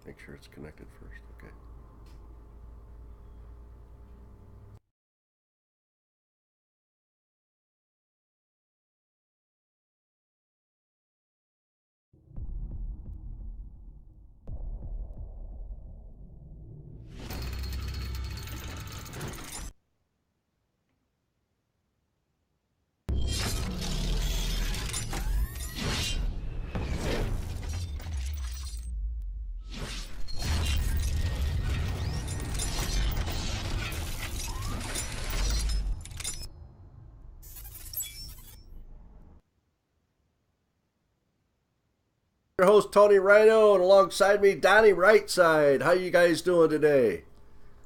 Make sure it's connected first. Okay. Your host Tony Rhino, and alongside me Donnie Rightside. How you guys doing today?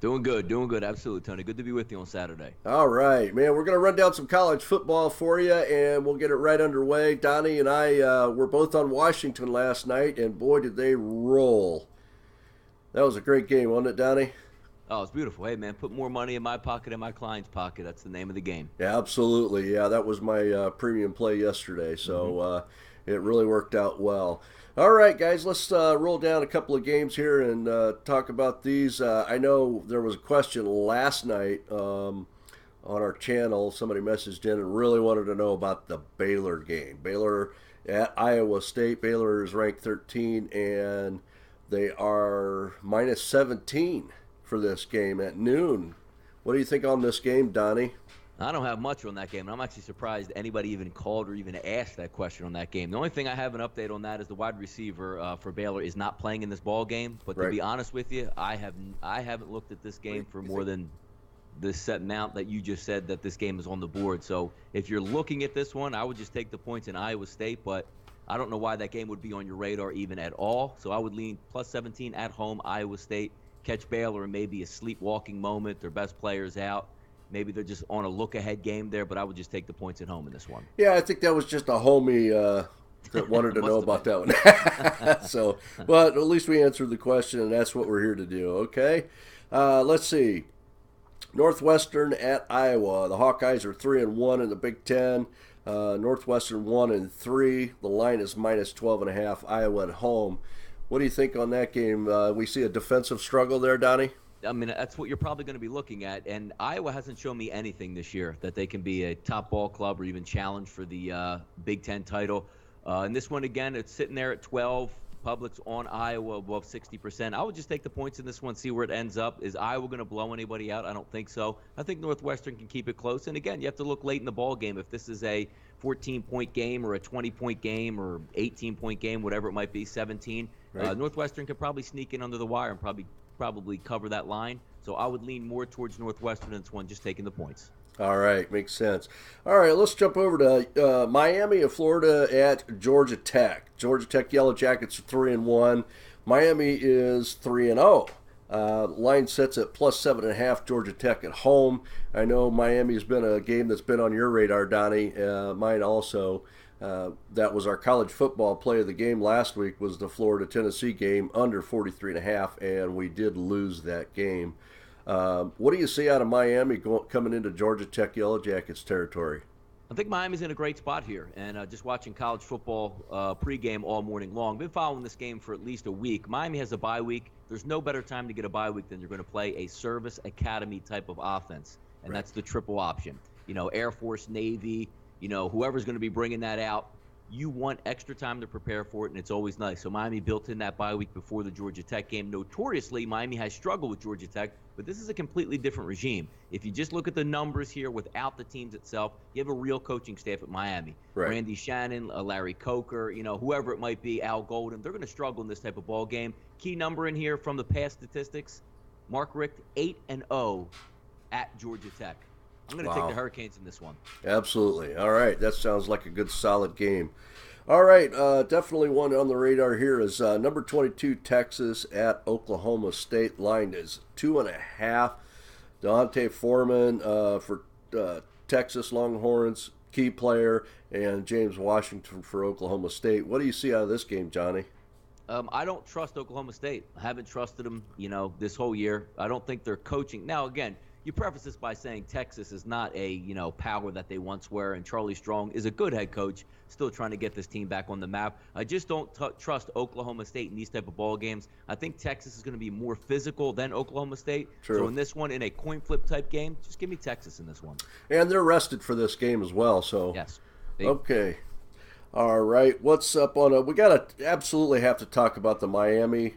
Doing good, absolutely, Tony. Good to be with you on Saturday. All right, man. We're gonna run down some college football for you, and we'll get it right underway. Donnie and I were both on Washington last night, and boy, did they roll! That was a great game, wasn't it, Donnie? Oh, it's beautiful. Hey, man, put more money in my pocket and my client's pocket. That's the name of the game. Yeah, absolutely. Yeah, that was my premium play yesterday, hmm so it really worked out well. All right, guys, let's roll down a couple of games here and talk about these. I know there was a question last night on our channel. Somebody messaged in and really wanted to know about the Baylor game. Baylor at Iowa State. Baylor is ranked 13, and they are minus 17 for this game at noon. What do you think on this game, Donnie? I don't have much on that game, and I'm actually surprised anybody even called or even asked that question on that game. The only thing I have an update on that is the wide receiver for Baylor is not playing in this ball game. But to Right. be honest with you, I haven't looked at this game for more than the set amount that you just said that this game is on the board. So if you're looking at this one, I would just take the points in Iowa State, but I don't know why that game would be on your radar even at all. So I would lean plus 17 at home, Iowa State, catch Baylor in maybe a sleepwalking moment. Their best players out. Maybe they're just on a look-ahead game there, but I would just take the points at home in this one. Yeah, I think that was just a homie that wanted to know Must have about been. that one. So, but at least we answered the question, and that's what we're here to do. Okay, let's see. Northwestern at Iowa. The Hawkeyes are 3-1 in the Big Ten. Northwestern 1-3. The line is minus 12.5. Iowa at home. What do you think on that game? We see a defensive struggle there, Donnie. I mean, that's what you're probably going to be looking at. And Iowa hasn't shown me anything this year that they can be a top ball club or even challenge for the Big Ten title. And this one, again, it's sitting there at 12. Public's on Iowa above 60%. I would just take the points in this one, see where it ends up. Is Iowa going to blow anybody out? I don't think so. I think Northwestern can keep it close. And again, you have to look late in the ball game. If this is a 14-point game or a 20-point game or 18-point game, whatever it might be, 17, Right. Northwestern could probably sneak in under the wire and probably cover that line. So I would lean more towards Northwestern in this one, just taking the points. All right, makes sense. All right, let's jump over to Miami of Florida at Georgia Tech. Georgia Tech Yellow Jackets are 3-1. Miami is 3-0. Line sets at plus 7.5. Georgia Tech at home. I know Miami has been a game that's been on your radar, Donnie. Mine also. That was our college football play of the game last week. Was the Florida Tennessee game under 43.5, and we did lose that game. What do you see out of Miami coming into Georgia Tech Yellow Jackets territory? I think Miami's in a great spot here, and just watching college football pregame all morning long. Been following this game for at least a week. Miami has a bye week. There's no better time to get a bye week than you're going to play a service academy type of offense, and Right. that's the triple option. Air Force, Navy, whoever's going to be bringing that out. You want extra time to prepare for it, and it's always nice. So Miami built in that bye week before the Georgia Tech game. Notoriously, Miami has struggled with Georgia Tech, but this is a completely different regime. If you just look at the numbers here without the teams itself, you have a real coaching staff at Miami. Right. Randy Shannon, Larry Coker, whoever it might be, Al Golden, they're going to struggle in this type of ball game. Key number in here from the past statistics, Mark Richt 8-0 at Georgia Tech. I'm going to take Wow. the Hurricanes in this one. Absolutely. All right, that sounds like a good solid game. All right, definitely one on the radar here is number 22 Texas at Oklahoma State. Line is 2.5. Dante Foreman for Texas Longhorns, key player, and James Washington for Oklahoma State. What do you see out of this game, Johnny? I don't trust Oklahoma State. I haven't trusted them, this whole year. I don't think they're coaching. Now, again, you preface this by saying Texas is not a power that they once were, and Charlie Strong is a good head coach, still trying to get this team back on the map. I just don't trust Oklahoma State in these type of ball games. I think Texas is going to be more physical than Oklahoma State. True. So in this one, in a coin flip type game, just give me Texas in this one. And they're rested for this game as well. So yes. Okay. All right. What's up on we got to absolutely have to talk about the Miami,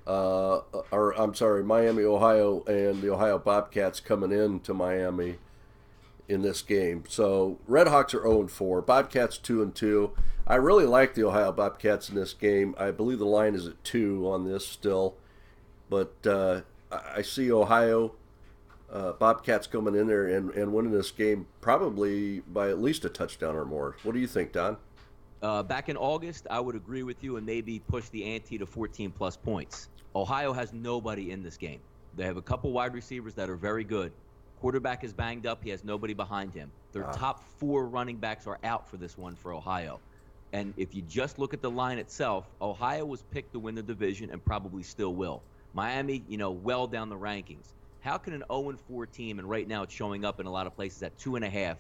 Miami, Ohio, and the Ohio Bobcats coming into Miami in this game. So Redhawks are 0-4, Bobcats 2-2. I really like the Ohio Bobcats in this game. I believe the line is at 2 on this still, but I see Ohio Bobcats coming in there and winning this game probably by at least a touchdown or more. What do you think, Don? Back in August, I would agree with you and maybe push the ante to 14-plus points. Ohio has nobody in this game. They have a couple wide receivers that are very good. Quarterback is banged up. He has nobody behind him. Their top 4 running backs are out for this one for Ohio. And if you just look at the line itself, Ohio was picked to win the division and probably still will. Miami, well down the rankings. How can an 0-4 team, and right now it's showing up in a lot of places at 2.5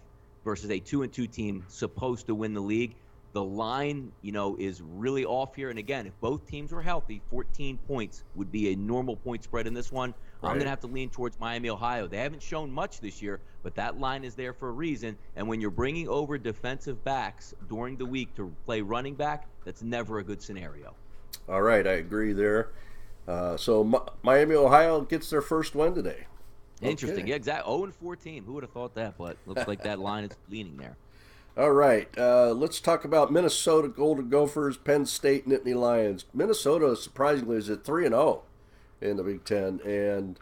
versus a 2-2 team supposed to win the league? The line, is really off here. And again, if both teams were healthy, 14 points would be a normal point spread in this one. Right. I'm going to have to lean towards Miami, Ohio. They haven't shown much this year, but that line is there for a reason. And when you're bringing over defensive backs during the week to play running back, that's never a good scenario. All right, I agree there. So Miami, Ohio gets their first win today. Interesting. Okay. Yeah, exactly. 0-4 team. Who would have thought that? But looks like that line is leaning there. All right, let's talk about Minnesota Golden Gophers, Penn State Nittany Lions. Minnesota, surprisingly, is at 3-0 in the Big Ten, and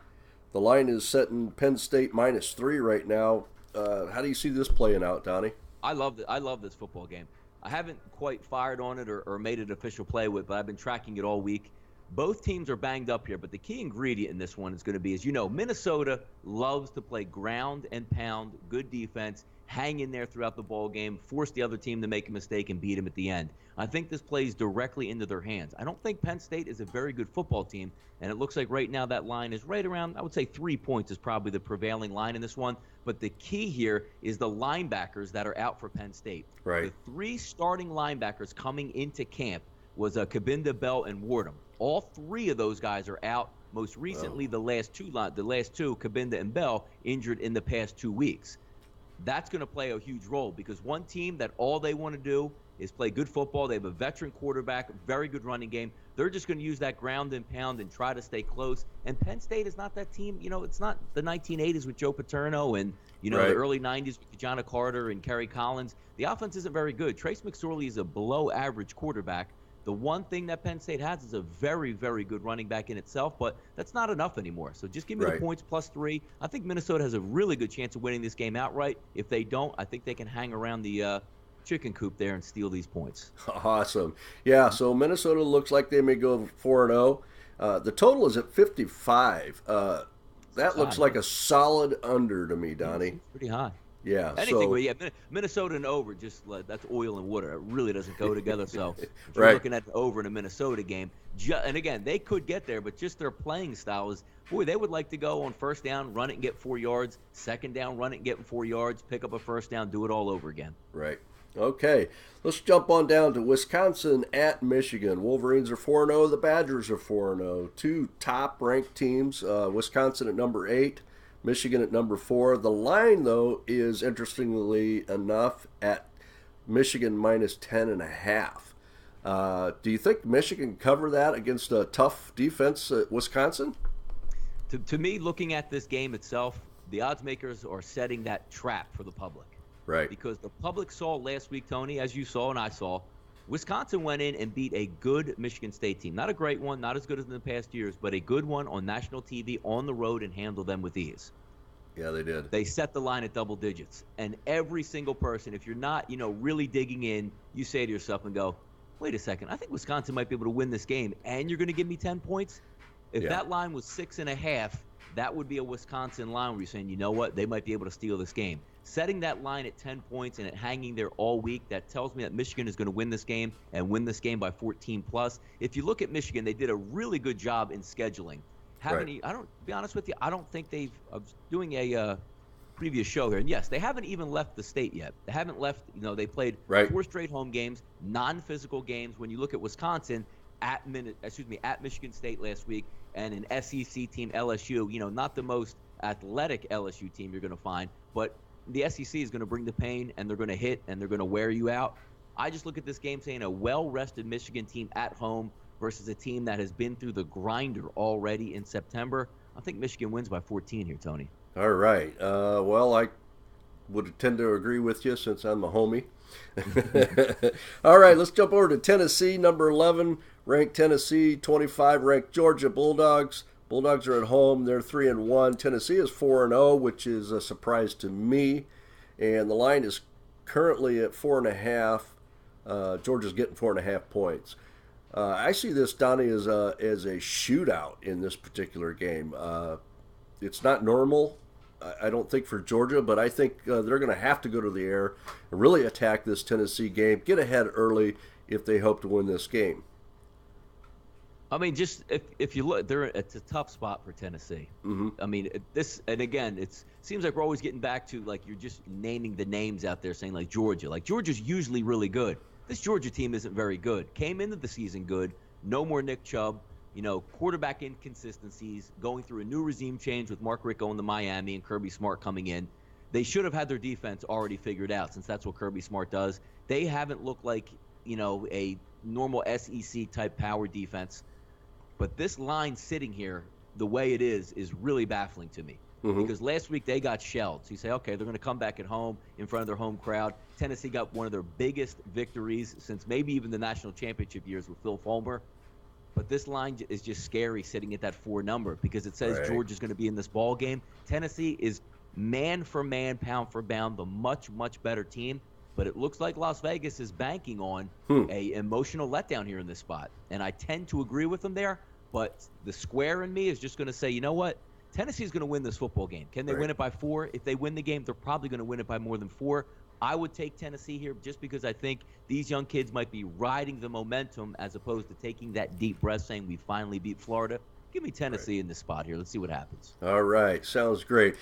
the line is set in Penn State -3 right now. How do you see this playing out, Donnie? I love this football game. I haven't quite fired on it or made it official play with, but I've been tracking it all week. Both teams are banged up here, but the key ingredient in this one is going to be, as you know, Minnesota loves to play ground and pound, good defense, hang in there throughout the ball game, force the other team to make a mistake and beat them at the end. I think this plays directly into their hands. I don't think Penn State is a very good football team, and it looks like right now that line is right around, I would say 3 points is probably the prevailing line in this one. But the key here is the linebackers that are out for Penn State. Right. The 3 starting linebackers coming into camp was Kabinda, Bell, and Wardham. All 3 of those guys are out. Most recently, the last two, Kabinda and Bell, injured in the past 2 weeks. That's going to play a huge role because one team that all they want to do is play good football. They have a veteran quarterback, very good running game. They're just going to use that ground and pound and try to stay close. And Penn State is not that team. It's not the 1980s with Joe Paterno and, right. The early 90s with John Carter and Kerry Collins. The offense isn't very good. Trace McSorley is a below-average quarterback. The one thing that Penn State has is a very, very good running back in itself, but that's not enough anymore. So just give me the points +3. I think Minnesota has a really good chance of winning this game outright. If they don't, I think they can hang around the chicken coop there and steal these points. Awesome. Yeah, so Minnesota looks like they may go 4-0. The total is at 55. That looks like a solid under to me, Donnie. It's pretty high. Yeah. Anything where Minnesota and over, just that's oil and water. It really doesn't go together. So if you're looking at the over in a Minnesota game, and again, they could get there, but just their playing style is, they would like to go on first down, run it and get 4 yards, second down, run it and get 4 yards, pick up a first down, do it all over again. Right. Okay, let's jump on down to Wisconsin at Michigan. Wolverines are 4-0. The Badgers are 4-0. 2 top-ranked teams, Wisconsin at number 8. Michigan at number 4. The line, though, is interestingly enough at Michigan -10.5. Do you think Michigan can cover that against a tough defense at Wisconsin? To me, looking at this game itself, the odds makers are setting that trap for the public. Right. Because the public saw last week, Tony, as you saw and I saw, Wisconsin went in and beat a good Michigan State team. Not a great one, not as good as in the past years, but a good one on national TV on the road and handled them with ease. Yeah, they did. They set the line at double digits. And every single person, if you're not, really digging in, you say to yourself and go, wait a second, I think Wisconsin might be able to win this game, and you're going to give me 10 points? If that line was 6.5, that would be a Wisconsin line where you're saying, you know what, they might be able to steal this game. Setting that line at 10 points and it hanging there all week, that tells me that Michigan is going to win this game and win this game by 14+. If you look at Michigan, they did a really good job in scheduling. haven't. Right. I don't. To be honest with you, I don't think they've. I was doing a previous show here, and yes, they haven't even left the state yet. They haven't left. They played Right. 4 straight home games, non-physical games. When you look at Wisconsin at Michigan State last week, and an SEC team LSU. Not the most athletic LSU team you're going to find, but the SEC is going to bring the pain, and they're going to hit, and they're going to wear you out. I just look at this game saying a well-rested Michigan team at home versus a team that has been through the grinder already in September. I think Michigan wins by 14 here, Tony. All right. Well, I would tend to agree with you since I'm a homie. All right, let's jump over to Tennessee, number 11, ranked Tennessee, 25, ranked Georgia Bulldogs. Bulldogs are at home. They're 3-1. Tennessee is 4-0, which is a surprise to me. And the line is currently at 4.5. Georgia's getting 4.5 points. I see this, Donnie, as a shootout in this particular game. It's not normal, I don't think, for Georgia, but I think they're going to have to go to the air and really attack this Tennessee game, get ahead early if they hope to win this game. I mean, just if you look, it's a tough spot for Tennessee. Mm-hmm. I mean, and again, it seems like we're always getting back to, like, you're just naming the names out there saying, like, Georgia. Like, Georgia's usually really good. This Georgia team isn't very good. Came into the season good. No more Nick Chubb. Quarterback inconsistencies, going through a new regime change with Mark Richt going to Miami and Kirby Smart coming in. They should have had their defense already figured out, since that's what Kirby Smart does. They haven't looked like, a normal SEC-type power defense. But this line sitting here, the way it is really baffling to me. Mm-hmm. Because last week they got shelled. So you say, okay, they're going to come back at home in front of their home crowd. Tennessee got one of their biggest victories since maybe even the national championship years with Phil Fulmer. But this line is just scary sitting at that 4 number, because it says Georgia's going to be in this ball game. Tennessee is man for man, pound for pound, the much, much better team. But it looks like Las Vegas is banking on a emotional letdown here in this spot. And I tend to agree with them there. But the square in me is just going to say, you know what? Tennessee's going to win this football game. Can they win it by 4? If they win the game, they're probably going to win it by more than 4. I would take Tennessee here just because I think these young kids might be riding the momentum as opposed to taking that deep breath saying we finally beat Florida. Give me Tennessee in this spot here. Let's see what happens. All right. Sounds great.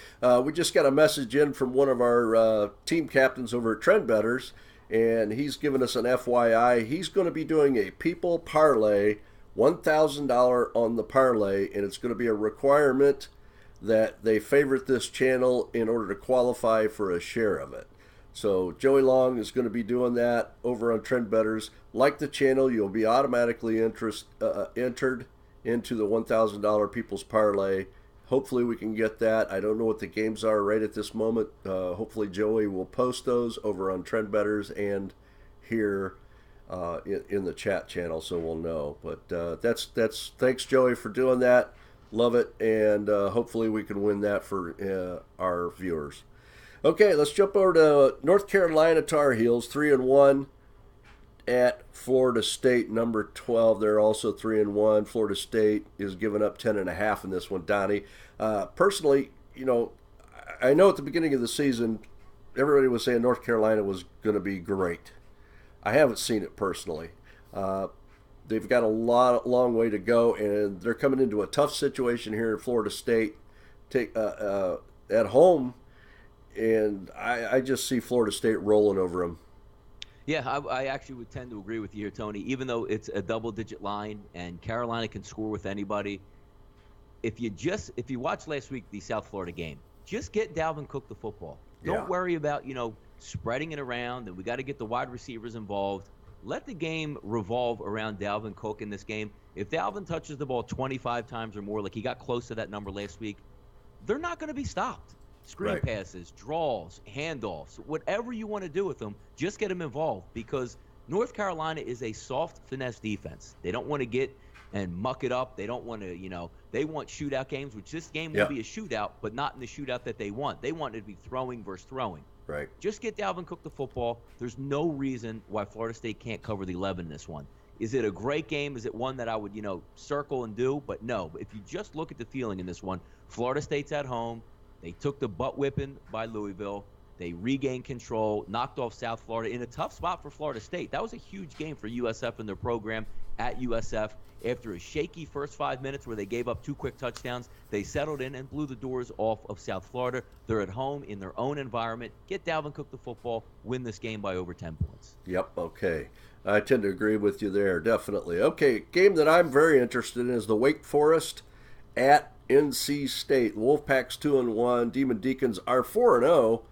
We just got a message in from one of our team captains over at Trend Betters, and he's given us an FYI. He's going to be doing a People Parlay, $1,000 on the parlay, and it's going to be a requirement that they favorite this channel in order to qualify for a share of it. So Joey Long is going to be doing that over on Trend Betters. Like the channel, you'll be automatically entered into the $1,000 People's Parlay. Hopefully we can get that. I don't know what the games are right at this moment. Hopefully Joey will post those over on Trend Betters and here in the chat channel, so we'll know. But that's thanks, Joey, for doing that. Love it, and hopefully we can win that for our viewers. Okay, let's jump over to North Carolina Tar Heels, 3-1 at Florida State, number 12. They're also 3-1. Florida State is giving up 10.5 in this one, Donnie. Personally, I know at the beginning of the season, everybody was saying North Carolina was going to be great. I haven't seen it personally. They've got a long way to go, and they're coming into a tough situation here in Florida State at home. And I just see Florida State rolling over them. Yeah, I actually would tend to agree with you here, Tony. Even though it's a double-digit line and Carolina can score with anybody, if you watch last week the South Florida game, just get Dalvin Cook the football. Don't worry about spreading it around, and we got to get the wide receivers involved. Let the game revolve around Dalvin Cook in this game. If Dalvin touches the ball 25 times or more, like he got close to that number last week, they're not going to be stopped. Screen passes, draws, handoffs, whatever you want to do with them, just get them involved, because North Carolina is a soft finesse defense. They don't want to get and muck it up. They don't want to, they want shootout games, which this game will be a shootout, but not in the shootout that they want. They want it to be throwing versus throwing. Right. Just get Dalvin Cook the football. There's no reason why Florida State can't cover the 11 in this one. Is it a great game? Is it one that I would, circle and do? But no. But if you just look at the feeling in this one, Florida State's at home. They took the butt whipping by Louisville. They regained control, knocked off South Florida in a tough spot for Florida State. That was a huge game for USF and their program at USF. After a shaky first 5 minutes where they gave up 2 quick touchdowns, they settled in and blew the doors off of South Florida. They're at home in their own environment. Get Dalvin Cook the football, win this game by over 10 points. Yep, okay. I tend to agree with you there, definitely. Okay, game that I'm very interested in is the Wake Forest at NC State. Wolfpack's 2-1. Demon Deacons are 4-0.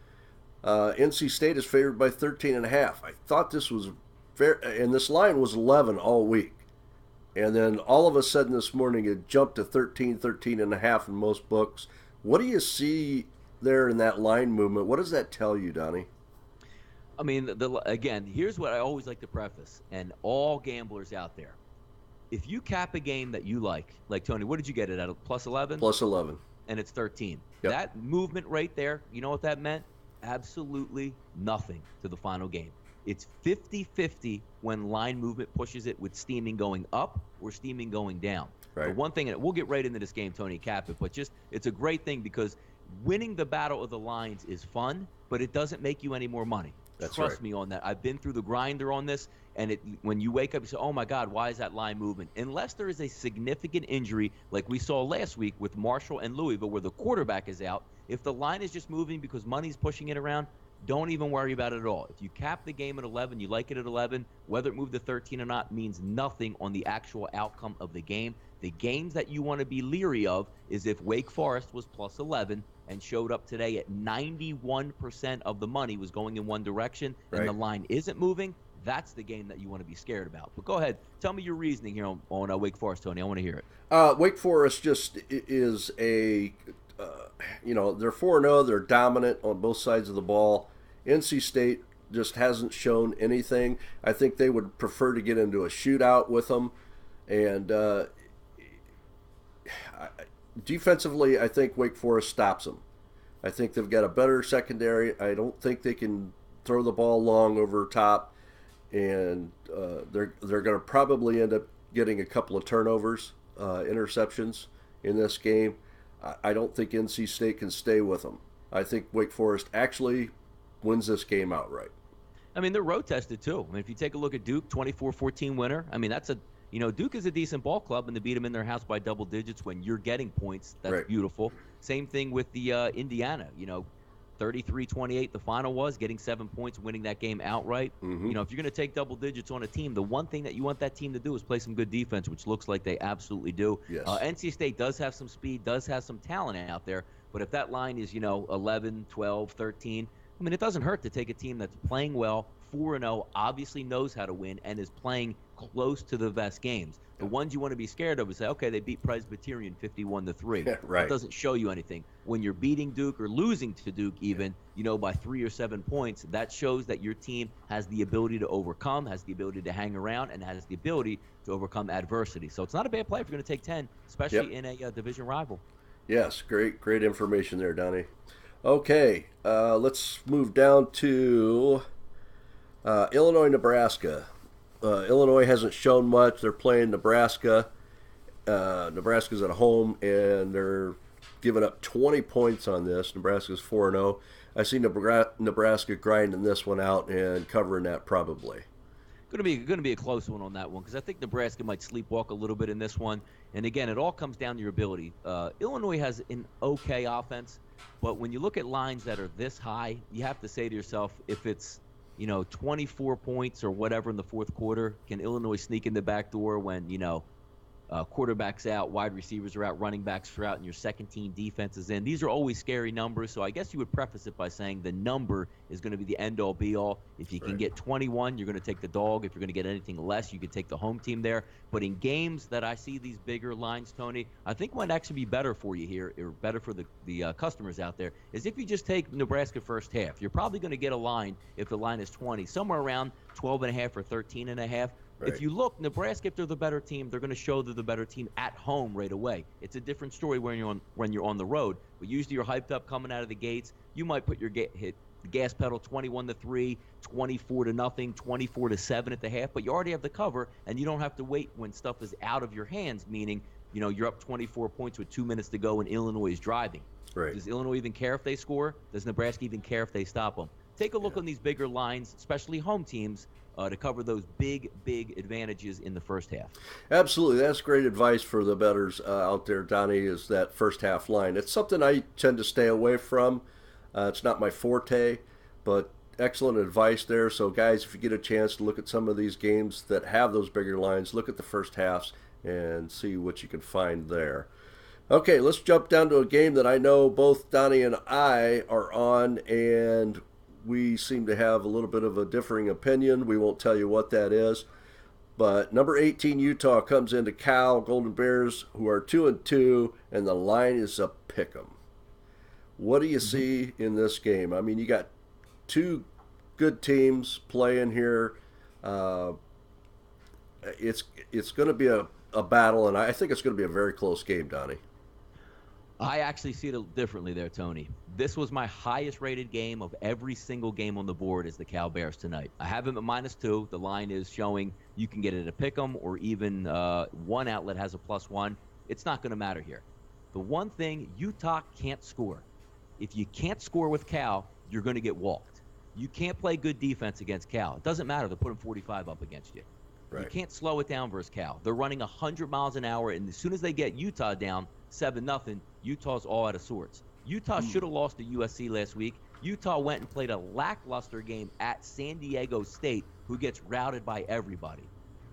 NC State is favored by 13.5. I thought this was fair, and this line was 11 all week. And then all of a sudden this morning it jumped to 13.5 in most books. What do you see there in that line movement? What does that tell you, Donnie? I mean, again, here's what I always like to preface, and all gamblers out there. If you cap a game that you like Tony, what did you get it at? Plus 11? Plus 11. And it's 13. Yep. That movement right there, you know what that meant? Absolutely nothing to the final game. It's 50-50 when line movement pushes it with steaming going up or steaming going down. Right. The one thing, and we'll get right into this game, Tony, cap it, but just it's a great thing because winning the battle of the lines is fun, but it doesn't make you any more money. That's Trust right. me on that. I've been through the grinder on this, and when you wake up, you say, oh, my God, why is that line moving? Unless there is a significant injury like we saw last week with Marshall and Louisville where the quarterback is out, if the line is just moving because money's pushing it around, don't even worry about it at all. If you cap the game at 11, you like it at 11, whether it moved to 13 or not means nothing on the actual outcome of the game. The games that you want to be leery of is if Wake Forest was plus 11 and showed up today at 91% of the money was going in one direction and the line isn't moving, that's the game that you want to be scared about. But go ahead. Tell me your reasoning here on Wake Forest, Tony. I want to hear it. Wake Forest just is a, they're 4-0. They're dominant on both sides of the ball. NC State just hasn't shown anything. I think they would prefer to get into a shootout with them. And defensively, I think Wake Forest stops them. I think they've got a better secondary. I don't think they can throw the ball long over top. And they're going to probably end up getting a couple of turnovers, interceptions in this game. I don't think NC State can stay with them. I think Wake Forest actually wins this game outright. I mean, they're road tested too. I mean, if you take a look at Duke, 24-14 winner. I mean, Duke is a decent ball club, and to beat them in their house by double digits when you're getting points, that's beautiful. Same thing with the Indiana. 33-28, the final was, getting 7 points, winning that game outright. Mm-hmm. If you're going to take double digits on a team, the one thing that you want that team to do is play some good defense, which looks like they absolutely do. Yes. NC State does have some speed, does have some talent out there, but if that line is, 11, 12, 13, I mean, it doesn't hurt to take a team that's playing well, 4-0, obviously knows how to win, and is playing close to the best games. The ones you want to be scared of is say, okay, they beat Presbyterian 51-3. Right. That doesn't show you anything. When you're beating Duke or losing to Duke even, by 3 or 7 points, that shows that your team has the ability to overcome, has the ability to hang around, and has the ability to overcome adversity. So it's not a bad play if you're going to take 10, especially in a division rival. Yes, great information there, Donnie. Okay, let's move down to Illinois, Nebraska. Illinois hasn't shown much. They're playing Nebraska. Nebraska's at home, and they're giving up 20 points on this. Nebraska's 4-0. I see Nebraska grinding this one out and covering that probably. Going to be a close one on that one because I think Nebraska might sleepwalk a little bit in this one. And again, it all comes down to your ability. Illinois has an okay offense, but when you look at lines that are this high, you have to say to yourself, if it's 24 points or whatever in the fourth quarter, can Illinois sneak in the back door when quarterbacks out, wide receivers are out, running backs are out, and your second-team defense is in? These are always scary numbers, so I guess you would preface it by saying the number is going to be the end-all, be-all. If you can get 21, you're going to take the dog. If you're going to get anything less, you can take the home team there. But in games that I see these bigger lines, Tony, I think might actually be better for you here, or better for the customers out there, is if you just take Nebraska first half. You're probably going to get a line, if the line is 20, somewhere around 12.5 or 13.5. Right. If you look, Nebraska, if they're the better team, they're going to show they're the better team at home right away. It's a different story when you're on the road. But usually you're hyped up coming out of the gates. You might put your hit the gas pedal 21-3, 24-0, 24-7 at the half, but you already have the cover, and you don't have to wait when stuff is out of your hands. Meaning, you're up 24 points with 2 minutes to go, and Illinois is driving. Right. Does Illinois even care if they score? Does Nebraska even care if they stop them? Take a look on these bigger lines, especially home teams, to cover those big advantages in the first half. Absolutely, that's great advice for the bettors out there, Donnie. Is that first half line? It's something I tend to stay away from. It's not my forte, but excellent advice there. So, guys, if you get a chance to look at some of these games that have those bigger lines, look at the first halves and see what you can find there. Okay, let's jump down to a game that I know both Donnie and I are on, and we seem to have a little bit of a differing opinion. We won't tell you what that is. But number 18, Utah, comes into Cal Golden Bears, who are 2-2, and the line is a pick'em. What do you see in this game? I mean, you got two good teams playing here. It's going to be a battle, and I think it's going to be a very close game, Donnie. I actually see it differently there, Tony. This was my highest rated game of every single game on the board is the Cal Bears tonight. I have them at -2. The line is showing you can get it at pick'em, or even one outlet has a +1. It's not going to matter here. The one thing, Utah can't score. If you can't score with Cal, you're going to get walked. You can't play good defense against Cal. It doesn't matter. They'll put them 45 up against you. Right. You can't slow it down versus Cal. They're running 100 miles an hour, and as soon as they get Utah down 7-0, Utah's all out of sorts. Utah should have lost to USC last week. Utah went and played a lackluster game at San Diego State, who gets routed by everybody.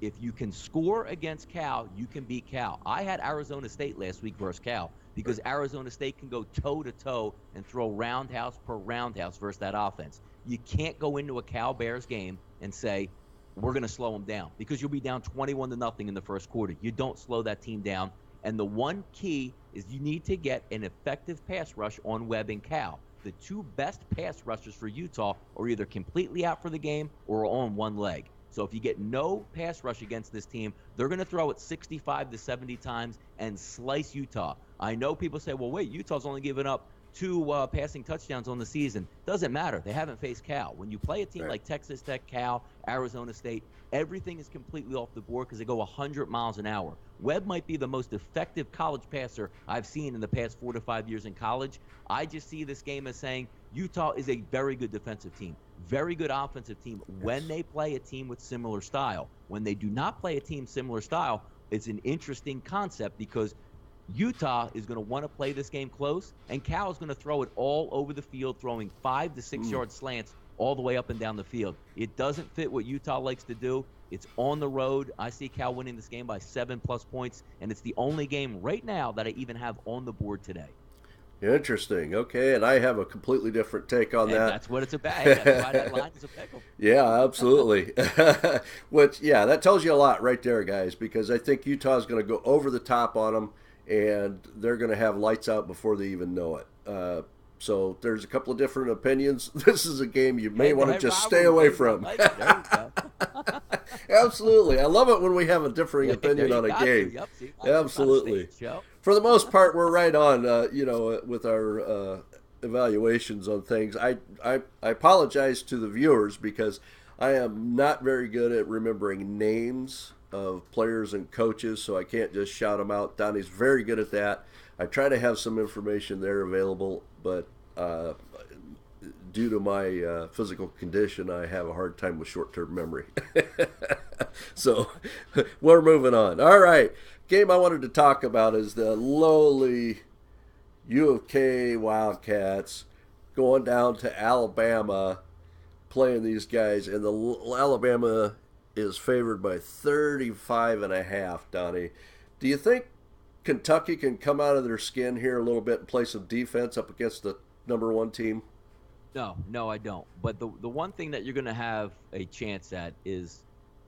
If you can score against Cal, you can beat Cal. I had Arizona State last week versus Cal because Arizona State can go toe-to-toe and throw roundhouse per roundhouse versus that offense. You can't go into a Cal Bears game and say, we're going to slow them down, because you'll be down 21-0 in the first quarter. You don't slow that team down. And the one key is you need to get an effective pass rush on Webb and Cal. The two best pass rushers for Utah are either completely out for the game or on one leg. So if you get no pass rush against this team, they're going to throw it 65 to 70 times and slice Utah. I know people say, well, wait, Utah's only given up 2 passing touchdowns on the season. Doesn't matter. They haven't faced Cal. When you play a team like Texas Tech, Cal, Arizona State, everything is completely off the board because they go 100 miles an hour. Webb might be the most effective college passer I've seen in the past 4 to 5 years in college. I just see this game as saying Utah is a very good defensive team, very good offensive team when they play a team with similar style. When they do not play a team similar style, it's an interesting concept because Utah is going to want to play this game close, and Cal is going to throw it all over the field, throwing 5 to 6 yard slants all the way up and down the field. It doesn't fit what Utah likes to do. It's on the road. I see Cal winning this game by 7+ points, and it's the only game right now that I even have on the board today. Interesting. Okay, and I have a completely different take on that. That's what it's about. That's why that line is a pickle. Yeah, absolutely. Which, yeah, that tells you a lot right there, guys, because I think Utah's going to go over the top on them, and they're going to have lights out before they even know it. So there's a couple of different opinions. This is a game you may want to just stay away from. Absolutely. I love it when we have a differing opinion on a game. Yep, see, absolutely. For the most part, we're right on, with our evaluations on things. I apologize to the viewers because I am not very good at remembering names of players and coaches, so I can't just shout them out. Donnie's very good at that. I try to have some information there available, but due to my physical condition, I have a hard time with short-term memory. So we're moving on. All right. Game I wanted to talk about is the lowly U of K Wildcats going down to Alabama, playing these guys, and Alabama is favored by 35.5, Donnie. Do you think Kentucky can come out of their skin here a little bit and play some defense up against the number 1 team? No, I don't. But the one thing that you're going to have a chance at is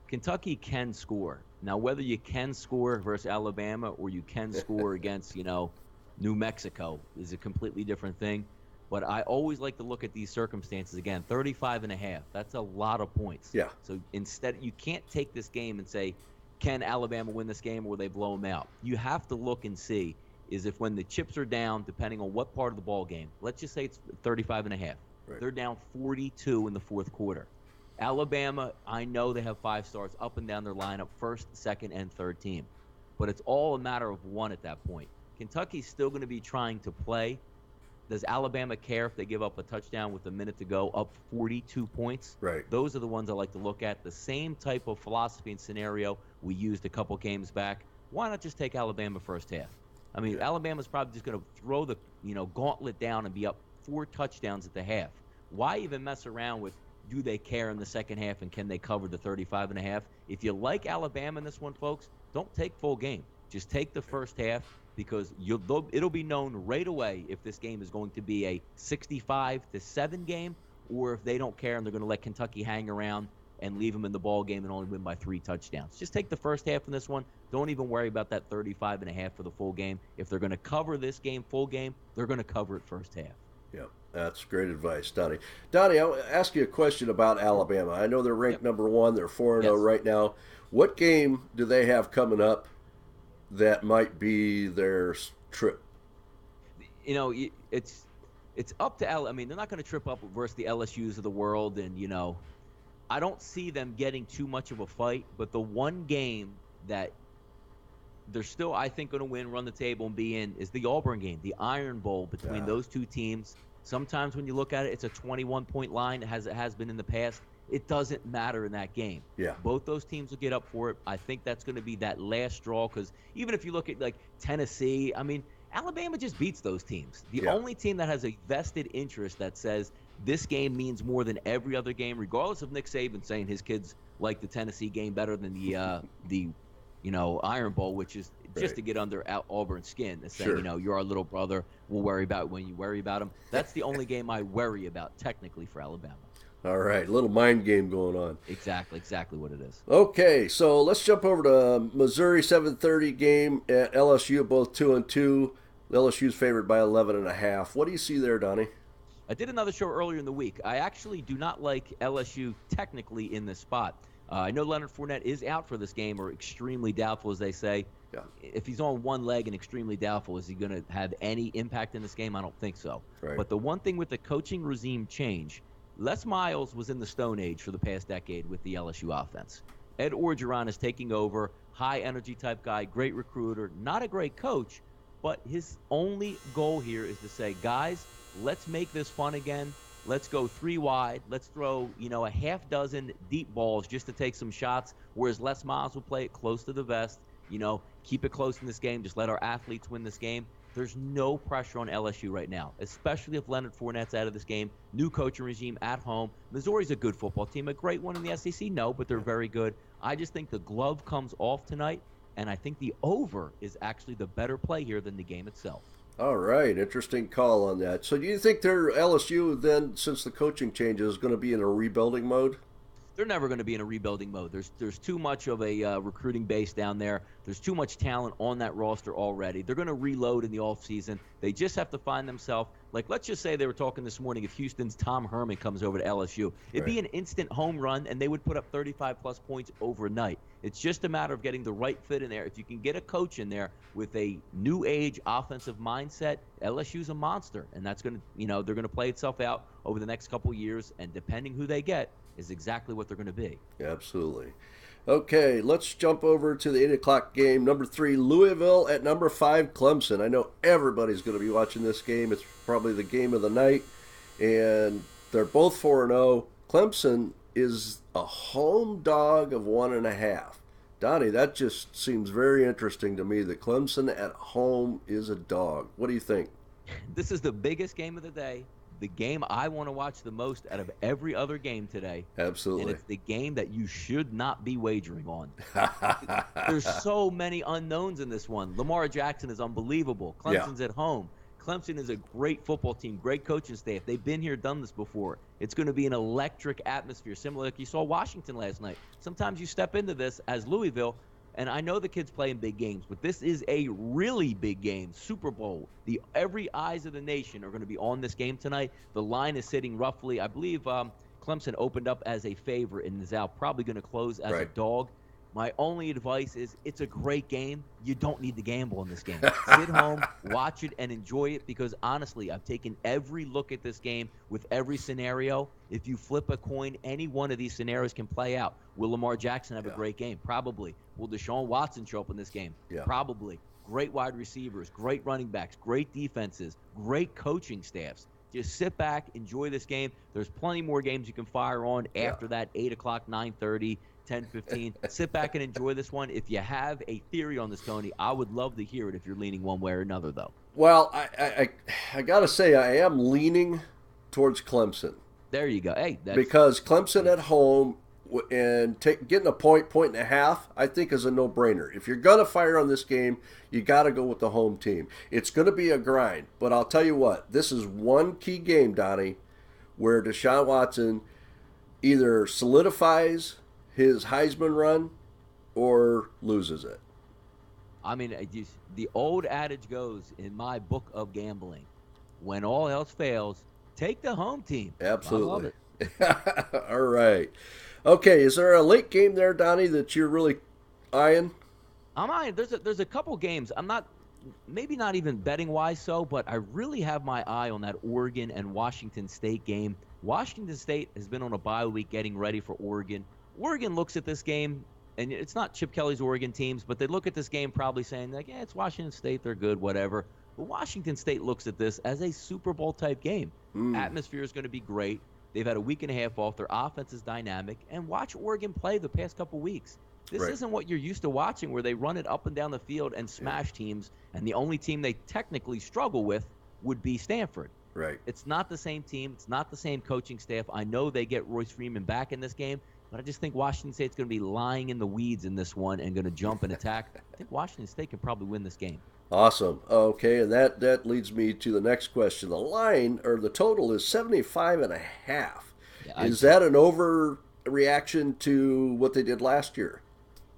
Kentucky can score. Now, whether you can score versus Alabama or you can score against, New Mexico is a completely different thing. But I always like to look at these circumstances again. 35.5. That's a lot of points. Yeah. So instead, you can't take this game and say, can Alabama win this game or will they blow them out? You have to look and see is if when the chips are down, depending on what part of the ball game, let's just say it's 35.5. Right. They're down 42 in the fourth quarter. Alabama, I know they have 5 stars up and down their lineup, first, second, and third team. But it's all a matter of one at that point. Kentucky's still going to be trying to play Does Alabama care if they give up a touchdown with a minute to go, up 42 points? Right. Those are the ones I like to look at. The same type of philosophy and scenario we used a couple games back. Why not just take Alabama first half? I mean, Alabama's probably just going to throw the gauntlet down and be up 4 touchdowns at the half. Why even mess around with do they care in the second half and can they cover the 35.5? If you like Alabama in this one, folks, don't take full game. Just take the first half because it'll be known right away if this game is going to be a 65-7 game or if they don't care and they're going to let Kentucky hang around and leave them in the ball game and only win by 3 touchdowns. Just take the first half in this one. Don't even worry about that 35.5 for the full game. If they're going to cover this game, full game, they're going to cover it first half. Yeah, that's great advice, Donnie. Donnie, I'll ask you a question about Alabama. I know they're ranked number 1. They're 4-0 right now. What game do they have coming up that might be their trip? It's up to I mean, they're not going to trip up versus the LSUs of the world, and I don't see them getting too much of a fight. But the one game that they're still, I think, going to win, run the table, and be in is the Auburn game, the Iron Bowl between those two teams. Sometimes when you look at it, it's a 21-point line, as it has been in the past. It doesn't matter in that game. Yeah. Both those teams will get up for it. I think that's going to be that last straw because even if you look at, like, Tennessee, I mean, Alabama just beats those teams. The only team that has a vested interest that says this game means more than every other game, regardless of Nick Saban saying his kids like the Tennessee game better than the Iron Bowl, which is just to get under Auburn's skin and say, you're our little brother. We'll worry about it when you worry about him. That's the only game I worry about technically for Alabama. All right, little mind game going on. Exactly what it is. Okay, so let's jump over to Missouri 7:30 game at LSU, both 2-2. LSU's favored by 11.5. What do you see there, Donnie? I did another show earlier in the week. I actually do not like LSU technically in this spot. I know Leonard Fournette is out for this game, or extremely doubtful, as they say. Yeah. If he's on one leg and extremely doubtful, is he going to have any impact in this game? I don't think so. Right. But the one thing with the coaching regime change, Les Miles was in the Stone Age for the past decade with the LSU offense. Ed Orgeron is taking over, high-energy type guy, great recruiter, not a great coach, but his only goal here is to say, guys, let's make this fun again. Let's go 3 wide. Let's throw, a half dozen deep balls just to take some shots, whereas Les Miles will play it close to the vest. Keep it close in this game. Just let our athletes win this game. There's no pressure on LSU right now, especially if Leonard Fournette's out of this game. New coaching regime at home. Missouri's a good football team, a great one in the SEC, no, but they're very good. I just think the glove comes off tonight, and I think the over is actually the better play here than the game itself. All right, interesting call on that. So do you think their LSU then, since the coaching changes, is going to be in a rebuilding mode? They're never going to be in a rebuilding mode. There's too much of a recruiting base down there. There's too much talent on that roster already. They're going to reload in the offseason. They just have to find themselves. Like, let's just say they were talking this morning, if Houston's Tom Herman comes over to LSU, it'd be an instant home run, and they would put up 35-plus points overnight. It's just a matter of getting the right fit in there. If you can get a coach in there with a new age offensive mindset, LSU's a monster, and that's going to, they're going to play itself out over the next couple years, and depending who they get is exactly what they're going to be. Absolutely. Okay, let's jump over to the 8 o'clock game. Number 3, Louisville at number 5, Clemson. I know everybody's going to be watching this game. It's probably the game of the night, and they're both 4-0. Clemson is a home dog of 1.5. Donnie, that just seems very interesting to me that Clemson at home is a dog. What do you think? This is the biggest game of the day. The game I want to watch the most out of every other game today. Absolutely. And it's the game that you should not be wagering on. There's so many unknowns in this one. Lamar Jackson is unbelievable. Clemson's at home. Clemson is a great football team, great coaching staff. They've been here, done this before. It's going to be an electric atmosphere, similar like you saw Washington last night. Sometimes you step into this as Louisville, and I know the kids play in big games, but this is a really big game, Super Bowl. Every eyes of the nation are going to be on this game tonight. The line is sitting roughly, I believe Clemson opened up as a favorite and is out probably going to close as a dog. My only advice is it's a great game. You don't need to gamble in this game. Sit home, watch it, and enjoy it because, honestly, I've taken every look at this game with every scenario. If you flip a coin, any one of these scenarios can play out. Will Lamar Jackson have a great game? Probably. Will Deshaun Watson show up in this game? Probably. great wide receivers, great running backs, great defenses, great coaching staffs. Just sit back, enjoy this game. There's plenty more games you can fire on after that, 8 o'clock, 9:30, 10:15. Sit back and enjoy this one. If you have a theory on this, Tony, I would love to hear it if you're leaning one way or another, though. Well, I got to say, I am leaning towards Clemson. There you go. Hey, because Clemson at home and getting a point and a half, I think is a no-brainer. If you're going to fire on this game, you got to go with the home team. It's going to be a grind, but I'll tell you what, this is one key game, Donnie, where Deshaun Watson either solidifies his Heisman run or loses it. I mean, the old adage goes in my book of gambling, when all else fails, take the home team. Absolutely. I love it. All right. Okay, is there a late game there, Donnie, that you're really eyeing? I'm eyeing. There's a couple games. I'm not, maybe not even betting wise so, but I really have my eye on that Oregon and Washington State game. Washington State has been on a bye week getting ready for Oregon. Oregon looks at this game, and it's not Chip Kelly's Oregon teams, but they look at this game probably saying, like, yeah, it's Washington State, they're good, whatever. But Washington State looks at this as a Super Bowl type game. Atmosphere is going to be great. They've had a week and a half off. Their offense is dynamic. And watch Oregon play the past couple weeks. This isn't what you're used to watching, where they run it up and down the field and smash teams, and the only team they technically struggle with would be Stanford. Right. It's not the same team. It's not the same coaching staff. I know they get Royce Freeman back in this game, but I just think Washington State's going to be lying in the weeds in this one and going to jump and attack. I think Washington State can probably win this game. Awesome. Okay, and that leads me to the next question. The line, or the total, is 75.5. Yeah, is that an overreaction to what they did last year?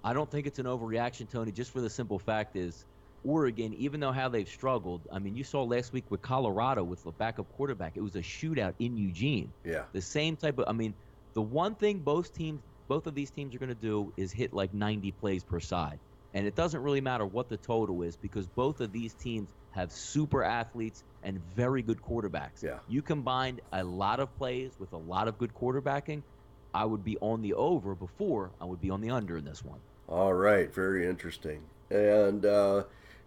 I don't think it's an overreaction, Tony, just for the simple fact is Oregon, even though how they've struggled, I mean, you saw last week with Colorado with the backup quarterback, it was a shootout in Eugene. Yeah. The same type of, I mean, the one thing both of these teams are going to do is hit like 90 plays per side. And it doesn't really matter what the total is because both of these teams have super athletes and very good quarterbacks. Yeah. You combine a lot of plays with a lot of good quarterbacking, I would be on the over before I would be on the under in this one. All right. Very interesting. And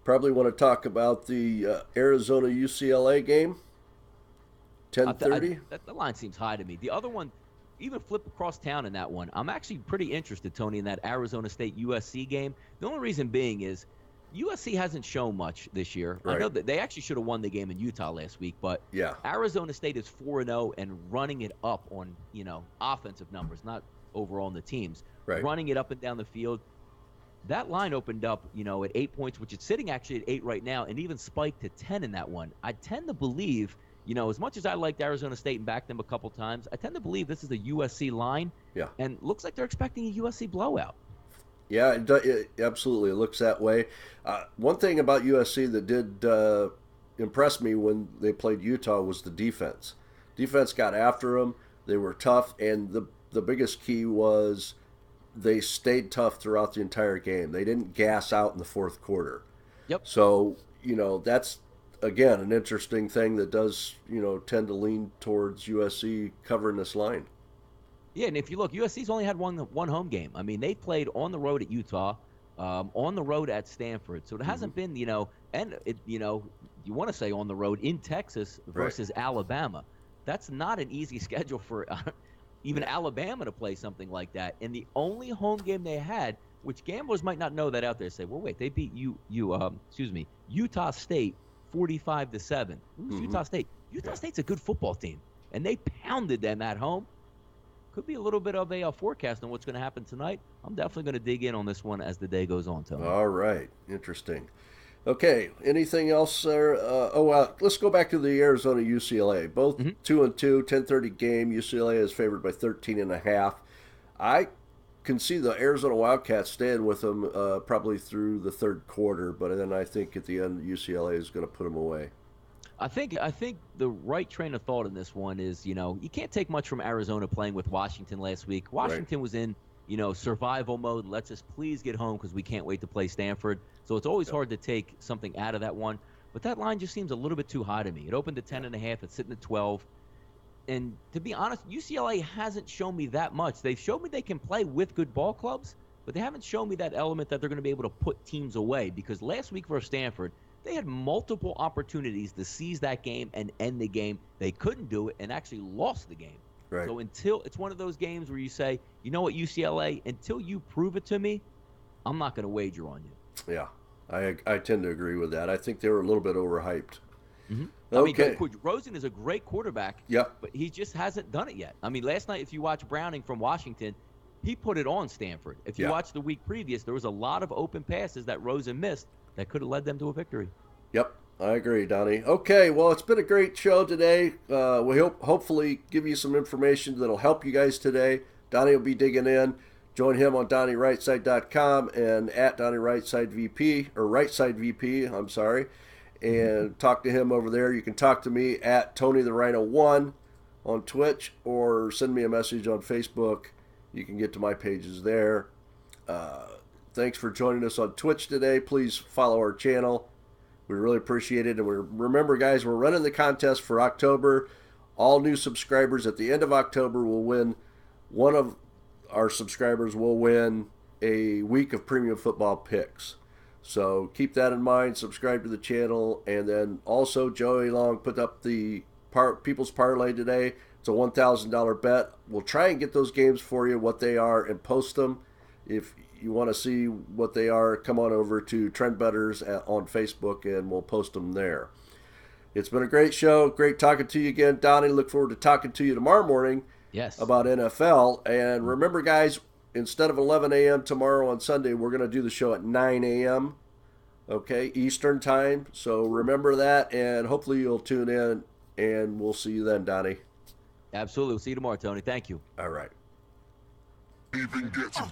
probably want to talk about the Arizona-UCLA game, 10:30. The line seems high to me. The other one, even flip across town in that one. I'm actually pretty interested, Tony, in that Arizona State-USC game. The only reason being is USC hasn't shown much this year. Right. I know that they actually should have won the game in Utah last week, but yeah. Arizona State is 4-0 and running it up on, offensive numbers, not overall in the teams. Right. Running it up and down the field. That line opened up, at 8 points, which it's sitting actually at 8 right now, and even spiked to 10 in that one. I tend to believe, as much as I liked Arizona State and backed them a couple times, I tend to believe this is a USC line. Yeah. And looks like they're expecting a USC blowout. Yeah, it absolutely. It looks that way. One thing about USC that did impress me when they played Utah was the defense. Defense got after them. They were tough, and the biggest key was they stayed tough throughout the entire game. They didn't gas out in the fourth quarter. Yep. So, that's, again, an interesting thing that does, tend to lean towards USC covering this line. Yeah, and if you look, USC's only had one home game. I mean, they played on the road at Utah, on the road at Stanford. So it hasn't been, you want to say on the road in Texas versus Alabama. That's not an easy schedule for even Alabama to play something like that. And the only home game they had, which gamblers might not know that out there, say, well, wait, they beat Utah State 45-7. Who's Utah State? Utah State's a good football team, and they pounded them at home. Could be a little bit of a forecast on what's going to happen tonight. I'm definitely going to dig in on this one as the day goes on, Tony. All right. Interesting. Okay. Anything else there? Let's go back to the Arizona-UCLA. Both 2-2, 10:30 game. UCLA is favored by 13.5. I can see the Arizona Wildcats staying with them probably through the third quarter, but then I think at the end UCLA is going to put them away. I think the right train of thought in this one is, you can't take much from Arizona playing with Washington last week. Washington was in, survival mode. Let's just please get home because we can't wait to play Stanford. So it's always hard to take something out of that one. But that line just seems a little bit too high to me. It opened at 10.5. It's sitting at 12. And to be honest, UCLA hasn't shown me that much. They've shown me they can play with good ball clubs, but they haven't shown me that element that they're going to be able to put teams away. Because last week versus Stanford, they had multiple opportunities to seize that game and end the game. They couldn't do it and actually lost the game. Right. So until it's one of those games where you say, you know what, UCLA, until you prove it to me, I'm not going to wager on you. Yeah, I tend to agree with that. I think they were a little bit overhyped. Mm-hmm. Okay. I mean, Rosen is a great quarterback, Yep. but he just hasn't done it yet. I mean, last night, if you watch Browning from Washington, he put it on Stanford. If you watch the week previous, there was a lot of open passes that Rosen missed that could have led them to a victory. Yep, I agree, Donnie. Okay, well, it's been a great show today. We hopefully give you some information that'll help you guys today. Donnie will be digging in. Join him on DonnieRightside.com and at Donnie Rightside VP, or Rightside VP, I'm sorry, and talk to him over there. You can talk to me at Tony the Rhino 1 on Twitch, or send me a message on Facebook. You can get to my pages there. Thanks for joining us on Twitch today. Please follow our channel. We really appreciate it. And remember, guys, we're running the contest for October. All new subscribers at the end of October will win. One of our subscribers will win a week of premium football picks. So keep that in mind. Subscribe to the channel. And then also, Joey Long put up the People's Parlay today. It's a $1,000 bet. We'll try and get those games for you, what they are, and post them. If you want to see what they are, come on over to Trend Betters on Facebook, and we'll post them there. It's been a great show. Great talking to you again, Donnie. Look forward to talking to you tomorrow morning about NFL. And remember, guys, instead of 11 a.m. tomorrow on Sunday, we're going to do the show at 9 a.m., okay, Eastern time. So remember that, and hopefully you'll tune in, and we'll see you then, Donnie. Absolutely. We'll see you tomorrow, Tony. Thank you. All right. Even get to